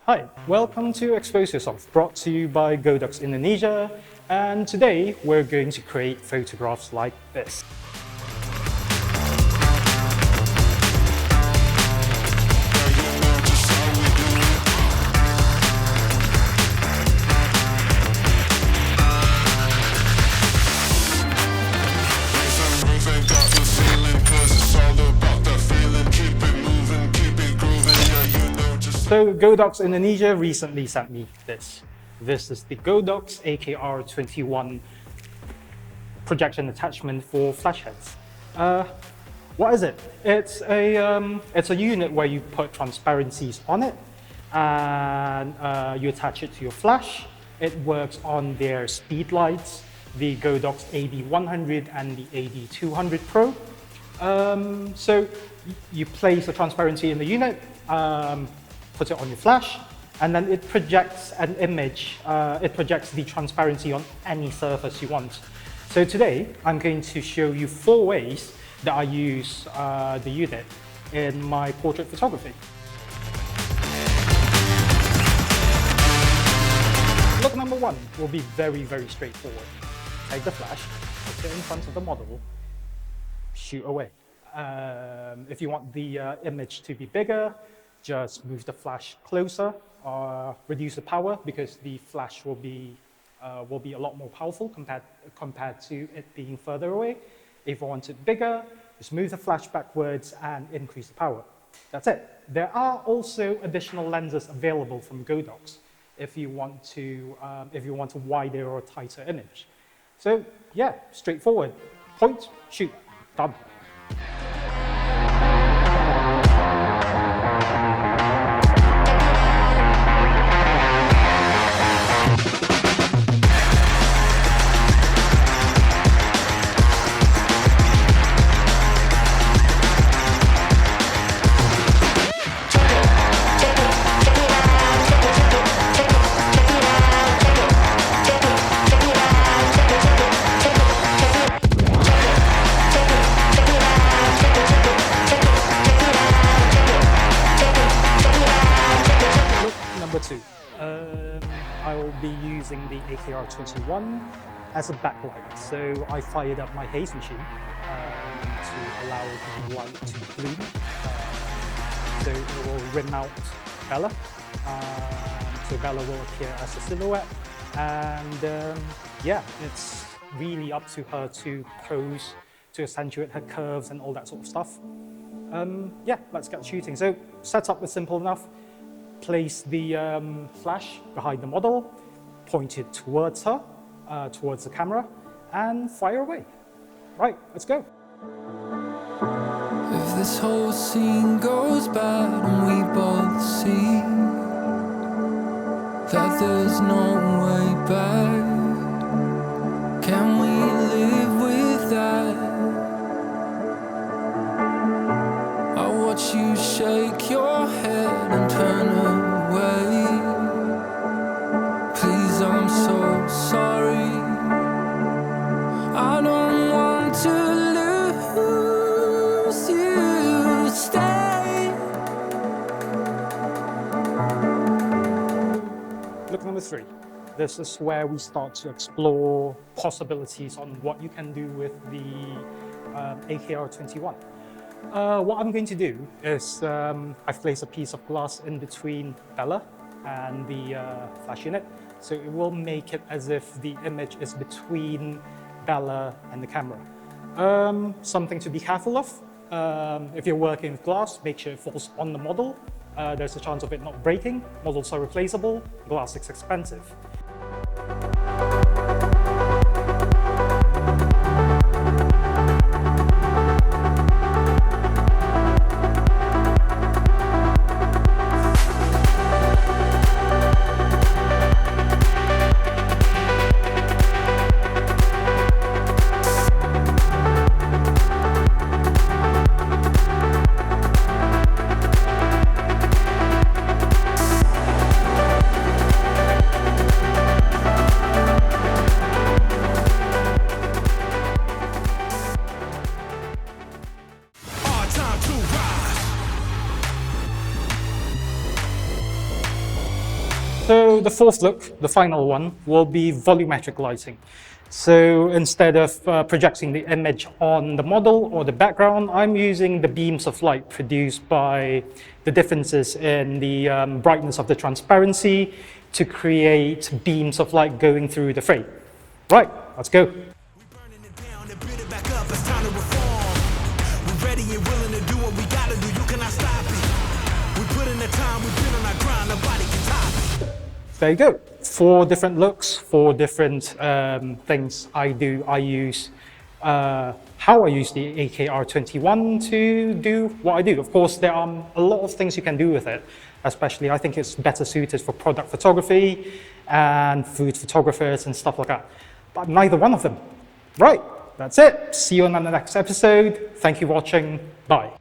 Hi, welcome to Expose Yourself, brought to you by Godox Indonesia, and today we're going to create photographs like this. So Godox Indonesia recently sent me this. This is the Godox AK-R21 projection attachment for flash heads. What is it? It's a unit where you put transparencies on it and you attach it to your flash. It works on their speed lights, the Godox AD100 and the AD200 Pro. So you place a transparency in the unit, put it on your flash, and then it projects an image. It projects the transparency on any surface you want. So today, I'm going to show you 4 ways that I use the unit in my portrait photography. Look number 1 will be very, very straightforward. Take the flash, put it in front of the model, shoot away. If you want the image to be bigger, just move the flash closer or reduce the power, because the flash will be a lot more powerful compared to it being further away. If you want it bigger, just move the flash backwards and increase the power. That's it. There are also additional lenses available from Godox if you want a wider or tighter image. So yeah, straightforward. Point, shoot, done. Number 2, I will be using the AK-R21 as a backlight. So I fired up my haze machine to allow the light to bloom. So it will rim out Bella. So Bella will appear as a silhouette. And yeah, it's really up to her to pose, to accentuate her curves and all that sort of stuff. Yeah, let's get shooting. So setup is simple enough. Place the flash behind the model, point it towards her, towards the camera, and fire away. Right, let's go. If this whole scene goes bad and we both see that there's no way back, can we live with that? I watch you shake your head and turn away. Please, I'm so sorry. I don't want to lose you. Stay. Look number 3. This is where we start to explore possibilities on what you can do with the AK-R21. What I'm going to do is I've placed a piece of glass in between Bella and the flash unit, so it will make it as if the image is between Bella and the camera. Something to be careful of, if you're working with glass, make sure it falls on the model. There's a chance of it not breaking. Models are replaceable, glass is expensive. So the fourth look, the final one, will be volumetric lighting. So instead of projecting the image on the model or the background, I'm using the beams of light produced by the differences in the brightness of the transparency to create beams of light going through the frame. Right, let's go. There you go. 4 different looks, 4 different things I do. I use how I use the AK-R21 to do what I do. Of course, there are a lot of things you can do with it, especially I think it's better suited for product photography and food photographers and stuff like that. But neither one of them. Right, that's it. See you on the next episode. Thank you for watching. Bye.